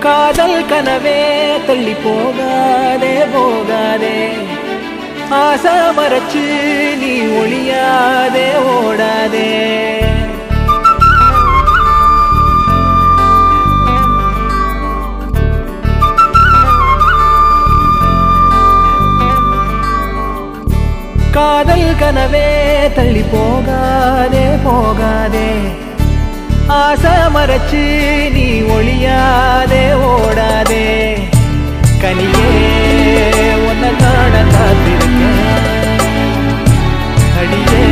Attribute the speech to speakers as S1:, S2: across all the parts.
S1: காதல் கனவே தள்ளி போகாதே போகாதே, ஆசை மறைச்சு நீ ஒளியாதே ஓடாதே. காதல் கனவே தள்ளி போகாதே போகாதே, ஆசை மறைச்சு நீ ஒளியாதே ஓடாதே. கனியே உன்னை காண காத்திருக்கேன், அடியே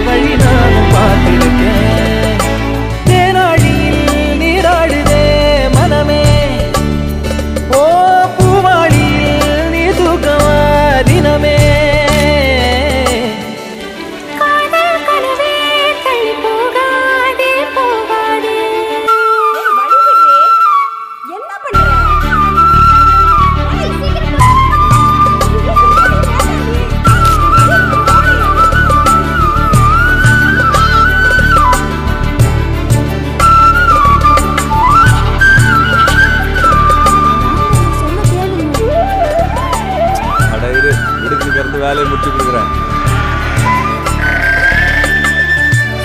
S1: வழி நானும் பார்த்திருக்கேன். தேனாடியில் நீராடுதே மனமே, ஓ பூவாடியில் நீ தூக்கமா தினமே.
S2: வேலையை முடிச்சு கொடுக்குறேன்.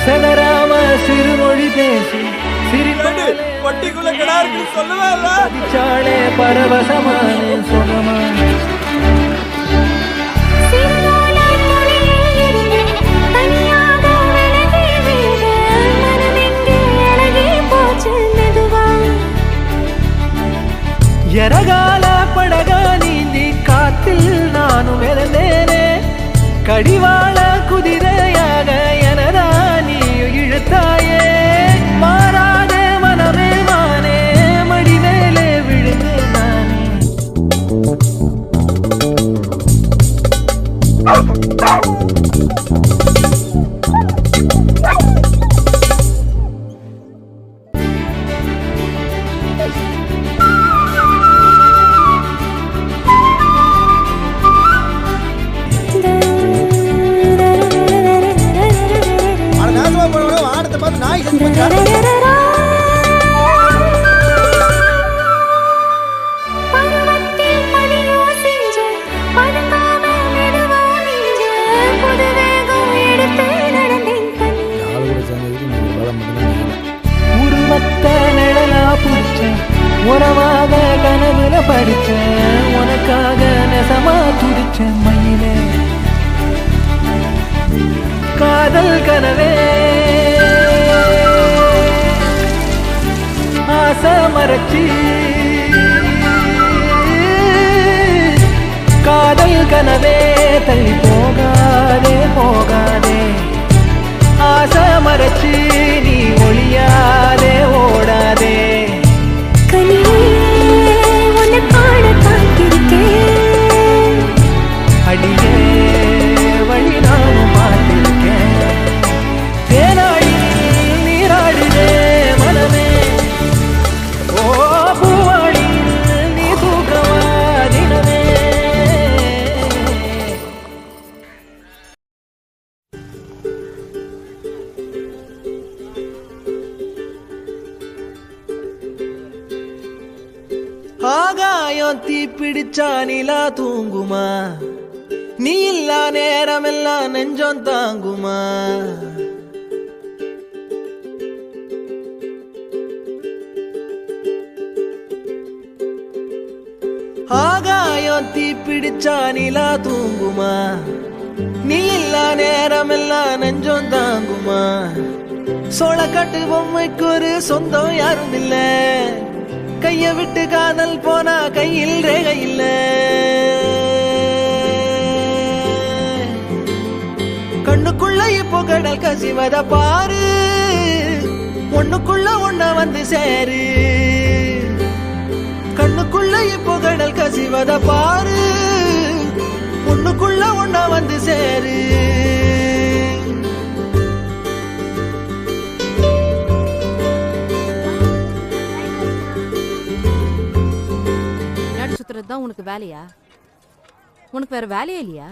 S1: சதராம சிறுமொழி பேசி
S2: பட்டிக்குள்ள கிடாருக்கு
S1: சொல்லுவாளே பரவசமான சுகமா. எரகால படகா நீந்தி காத்தில் நானும் இறந்தேனே, கடிவாள குதிரையாக எனதா நீ இழுத்தாயே. மாறாத மனமே மானே மடி மேலே விழுந்தேன் நானே. உறவாக கனவுல படிச்சேன், உனக்காக நெசமா துடிச்சேன் மயிலே. காதல் கனவே ஆசை மறைச்சி, காதல் கனவே தள்ளி போகாதே போகாதே, ஆசை மறைச்சி நீ ஒளியாதே ஓடாதே. அடியே வழி நானும் பார்த்திருக்கேன். தேனாடி நீராடுதே மனமே, ஓ பூவாடி நீ தூக்கமா தினமே. ஆகாயம் தீ பிடிச்சா நிலா தூங்குமா, நீ இல்லா நேரமெல்லாம் நெஞ்சம் தாங்குமா. ஆகாயம் தீ பிடிச்சா நிலா தூங்குமா, நீ இல்லா நேரமெல்லாம் நெஞ்சம் தாங்குமா. சோளக்காட்டு பொம்மைக்கு ஒரு சொந்தம் யாரும் இல்ல, கைய விட்டு காதல் போனா கையில் ரேகை இல்ல. கண்ணுக்குள்ள இப்போ கடல் கசிவத பாரு, ஒண்ணுக்குள்ள ஒண்ண வந்து சேரு. கண்ணுக்குள்ள இப்போ கடல் கசிவத பாரு, ஒண்ணுக்குள்ள ஒண்ண வந்து சேரு.
S3: தான் உனக்கு வேலையா? உனக்கு வேற வேலையே இல்லையா?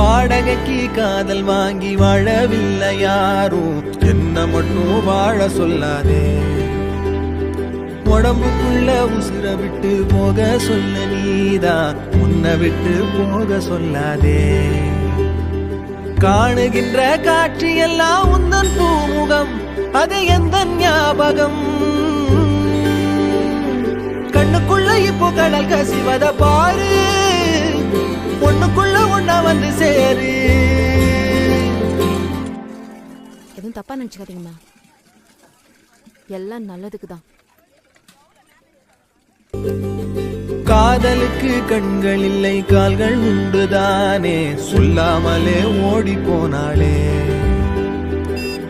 S1: வாடகைக்கு காதல் வாங்கி வாழவில்லை யாரும், என்ன மட்டும் வாழ சொல்லாதே. உடம்புக்குள்ள உசுர விட்டு போக சொல்ல நீதான், உன்னை விட்டு போக சொல்லாதே. காணுகின்ற காட்சி எல்லாம் உந்தன் பூமுகம், அது எந்த ஞாபகம். கண்ணுக்குள்ள இப்போ கடல் கசிவத பாரு, ஒண்ணுக்குள்ள ஒண்ணா வந்து சேரு.
S3: எதுவும் தப்பா நினைச்சுக்காதீங்கம்மா, எல்லாம் நல்லதுக்கு தான்.
S1: காதலுக்கு கண்கள் இல்லை கால்கள் உண்டுதானே, சொல்லாமலே ஓடி போனாளே.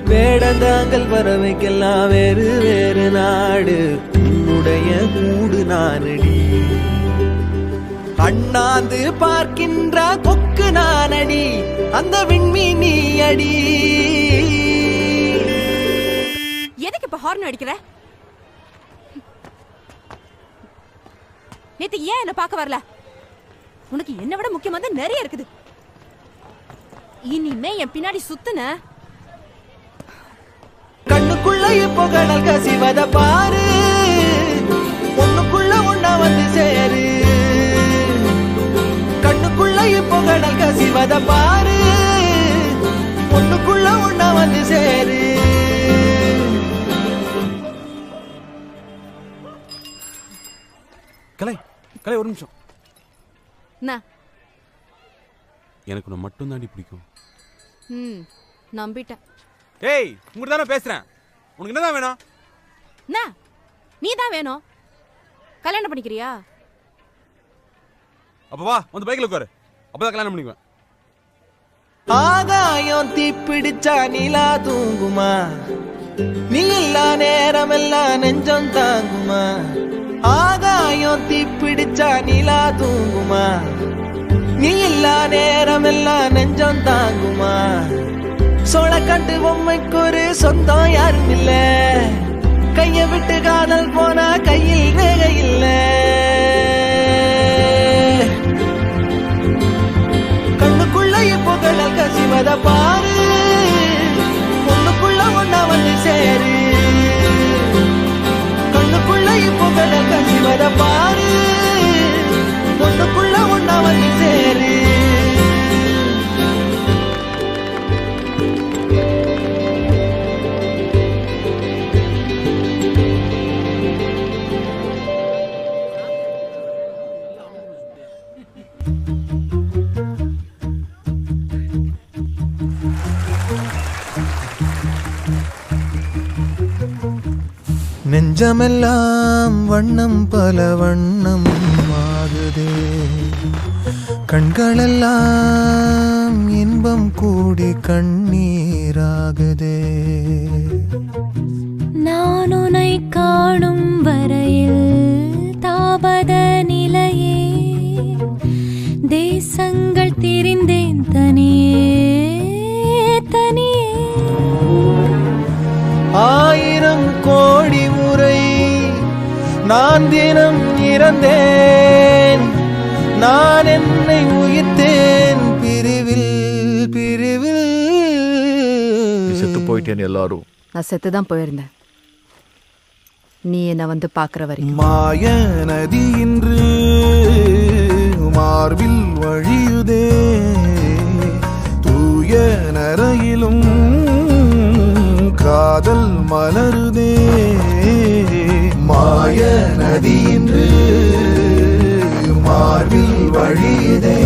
S1: வேடந்தாங்கள் பறவைக்கெல்லாம் வேறு வேறு நாடு, உன்னுடைய கூடு நானடி. அண்ணாந்து பார்க்கின்ற கொக்கு நானடி, அந்த விண்மீன் நீ அடி.
S3: எதுக்கு இப்ப ஹார்ன் அடிக்கிற? நேத்து ஏன் என்ன பார்க்க வரல? உனக்கு என்ன விட முக்கியமானது நிறைய இருக்குது. இனிமே என் பின்னாடி சுத்துன.
S1: கண்ணுக்குள்ள இப்போ கடல் கசிவத பாரு, ஒண்ணுக்குள்ள ஒண்ணா வந்து சேரு. கண்ணுக்குள்ள இப்போ கடல் கசிவத பாரு, ஒண்ணுக்குள்ள ஒண்ணா வந்து சேரு.
S2: கலை கலை ஒரு நிமிஷம்.
S3: என்ன?
S2: எனக்கு உன்னை மட்டும் தாண்டி பிடிக்கும்.
S3: நம்பிட்டேன்.
S2: ஏய், உங்கள்கிட்ட தானே பேசுறேன். உனக்கு என்னதான் வேணும்?
S3: என்ன? நீ தான் வேணும். கல்யாணம் பண்ணிக்கிறியா?
S2: அப்ப வா, வந்து பைக்ல உட்காரு, அப்பதான் கல்யாணம் பண்ணிக்குவேன்.
S1: ஆகாயம் தீப்பிடிச்சா நிலா தூங்குமா, நீ இல்லா நேரம் எல்லாம் நெஞ்சம் தாங்குமா. ஆகாயம் தீப்பிடிச்சா நிலா தூங்குமா, நீ இல்லா நேரம் எல்லாம் நெஞ்சம் தாங்குமா. சோளக்கண்டு பொம்மைக்கு ஒரு சொந்தம் யாரும் இல்ல, கைய விட்டு காதல் போனா கையில் வேக இல்ல. கண்ணுக்குள்ள இப்போ கடல் கசிவத பாரு, ஒண்ணுக்குள்ள ஒண்ணா வந்து சேரு. கண்ணுக்குள்ள இப்போ கடல் கசிவத பாரு, ஒண்ணுக்குள்ள ஒண்ணா வந்து சேரு. நெஞ்சமெல்லாம் வண்ணம் பல வண்ணம் ஆகுதே, கண்களெல்லாம் இன்பம் கூடி கண்ணீராகுதே.
S4: நான் உன்னை காணும் வரையில் தாபத நிலையே, தேசங்கள் திரிந்தேன் தனியே தனியே.
S1: ஆயிரம் கோடி முறை நான் தினம் இறந்தேன், நான் என்னை உயிர்த்தேன் பிரிவில் பிரிவில்.
S5: செத்து போயிட்டேன் எல்லாரும்.
S3: நான் செத்துதான் போயிருந்தேன், நீ என்ன வந்து பாக்குற வரைக்கும்.
S1: மாய நதி இன்று மார்பில் வழியுதே, தூய நரையிலும் காதல் மலருதே. மாய நதி இன்று மார்பில் வழியுதே,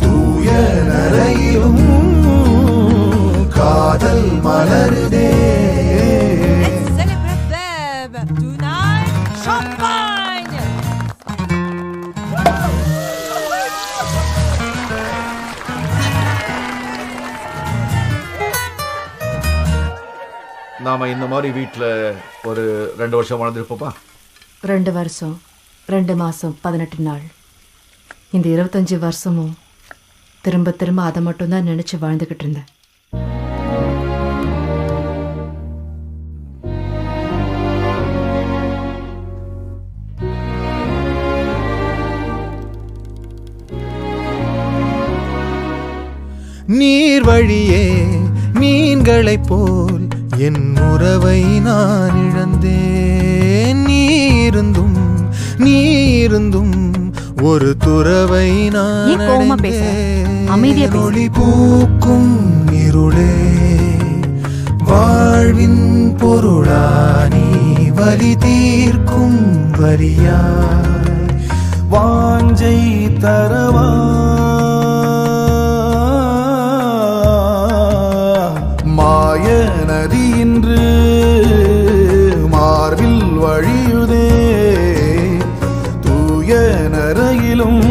S1: தூய நரையிலும் காதல் மலருதே.
S5: நாம இந்த மாதிரி வீட்டில் ஒரு 2 வருஷம் வாழ்ந்துருப்போப்பா.
S3: 2 வருஷம் 2 மாசம் 18 நாள், இந்த 25 வருஷமும் திரும்ப திரும்ப அதை மட்டும்தான் நினைச்சு வாழ்ந்துகிட்டு இருந்தேன்.
S1: நீர் வழியே மீன்களைப் போல் என் உறவை நான் இழந்தேன். நீருந்தும் ஒரு துறவை நான் அடைந்தேன். ஒளி பூக்கும் இருளே வாழ்வின் பொருளானி வலி தீர்க்கும் வரியாய் வாஞ்சை தரவா மாய நதி இன்று மார்பில் வழியுதே தூய நரையிலும்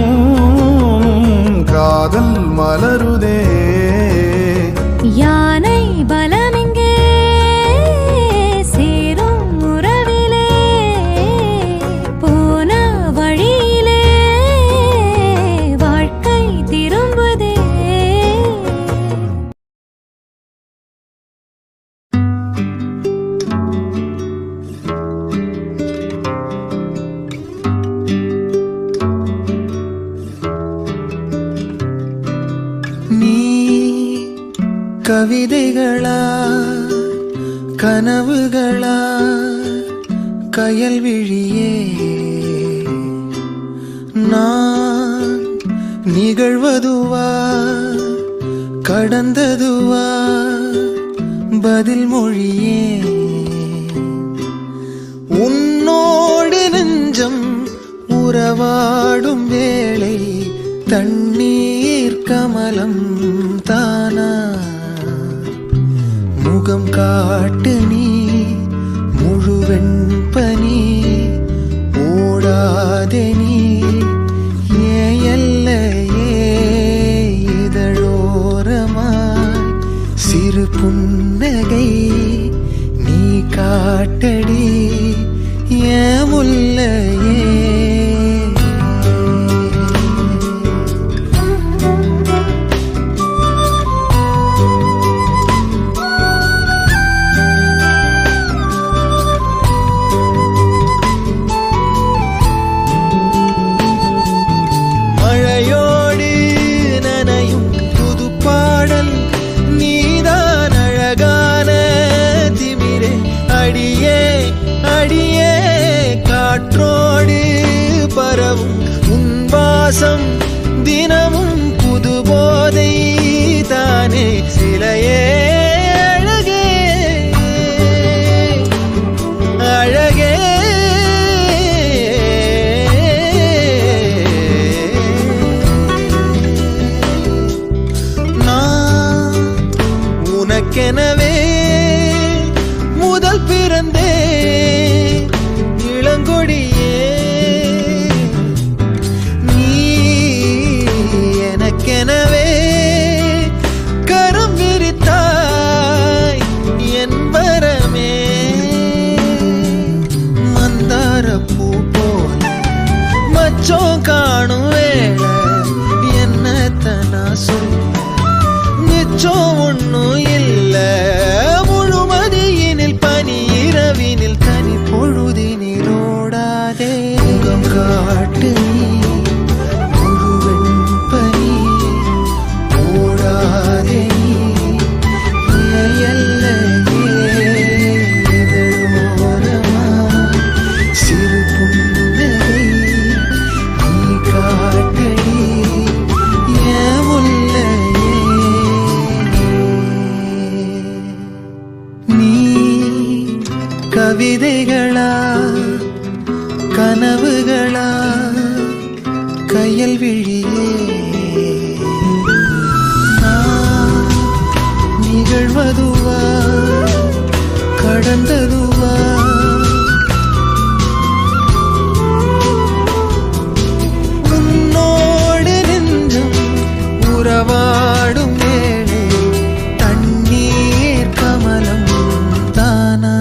S1: காதல் மலருதே.
S4: யானை பலமிங்கே சேரும் உறவிலே போன வழியிலே வாழ்க்கை திரும்புதே.
S1: கவிதைகளா கனவுகளா கயல் விழியே நான் நிகழ்வதுவா கடந்ததுவா பதில் மொழியே. உன்னோடு நெஞ்சம் உறவாடும் வேளை தண்ணீர் கமலம் தானா முகம் காட்டு நீ முழுவெண் பனி ஓடாதே நீ எல்லையே இதழோரமாய் சிறு புன்னகை நீ காட்டடி முல்லையே. தினமும் புது போதை தானே சிலையே அழகே அழகே. நான் உனக்கெனவே முதல் பிறந்தே இளங்கொடியே எனவே கரம் விரித்தாய் என் வரமே. மந்தார பூ போல மச்சம் காணும் வேளை என்னத்தனா சொல்ல மிச்சம் ஒன்னும் இல்ல. முழுமதியினில் பனி இரவினில் தனி பொழுதினில் ஓடாதே முகம் காட்டு கவிதைகளா கனவுகளா கயல் விழியே நான் நிகழ்வதுவா கடந்ததுவா உன்னோடு நெஞ்சம் உறவாடும் வேளை தண்ணீர் கமலம் தானா.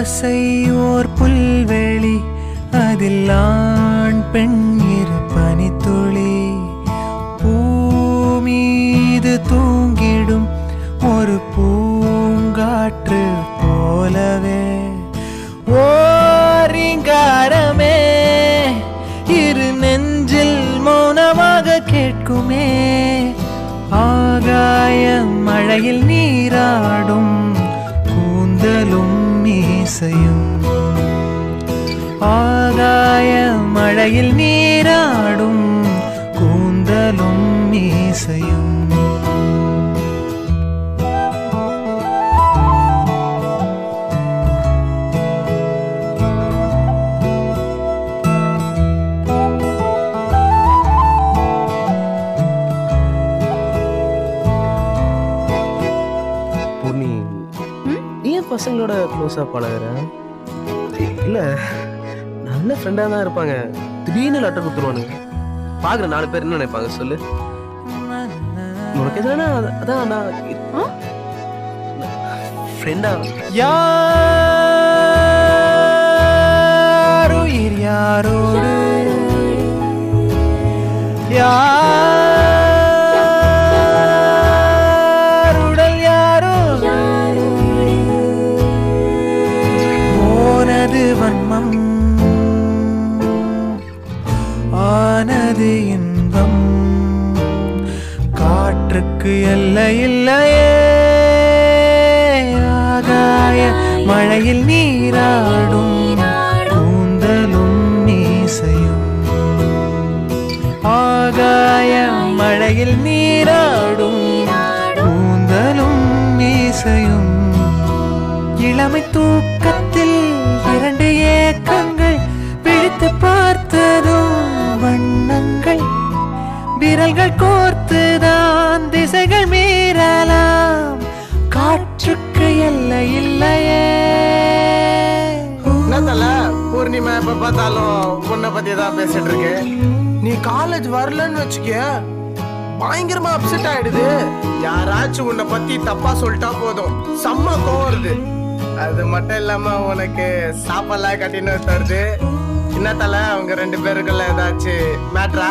S1: ஓசை ஓர் புல்வெளி அதில் ஆண் பெண் இரு பனித்துளி பூமீது தூங்கிடும் ஒரு பூங்காற்று போலவே ஓரிங்காரமே இரு நெஞ்சில் மௌனமாக கேட்குமே ஆகாய மழையில் நீராடும் கூந்தலும் மீசையும் ஆகாய மழையில் நீராடும் கூந்தலும் மீசையும்
S6: பசங்களோட க்ளோஸாக பழகுற இல்லை நல்ல ஃப்ரெண்டாக தான் இருப்பாங்க திடீர்னு லெட்டர் கொடுத்துருவானுங்க பார்க்குற 4 பேர் என்ன நினைப்பாங்க சொல்லு உனக்கு எதுனா அதான் நான் ஃப்ரெண்டா
S1: யாருயிர் யாரோடு யாருடல் யாரோ போனது வன்மம் ஆனது இன்பம் காற்றுக்கு எல்லை இல்லையே ஆகாய மழையில் நீராடும் கூந்தலும் மீசையும் ஆகாய மழையில் நீராடும் கூந்தலும் மீசையும் இளமை தூக்கத்தில் 2 ஏக்கங்கள் பிடித்து பார்த்ததும் வண்ணங்கள் விரல்கள் கோர்த்துதான் திசைகள் மீறலாம் காற்றுக்கு எல்லை இல்லையே
S6: என்னத்தல பூர்ணிமா எப்ப பார்த்தாலும் உன்னை பத்தி தான் பேசிட்டு இருக்கு நீ காலேஜ் வரலன்னு வச்சுக்க பயங்கரமா அப்செட் ஆயிடுது யாராச்சும் உன்னை பத்தி தப்பா சொல்லிட்டா போதும் செம்ம கோவம் வருது அது மட்டும் இல்லாம உனக்கு சாப்பாடுலாம் கட்டின்னு தருது என்ன தல அவங்க 2 பேருக்குள்ள ஏதாச்சும் மேட்ரா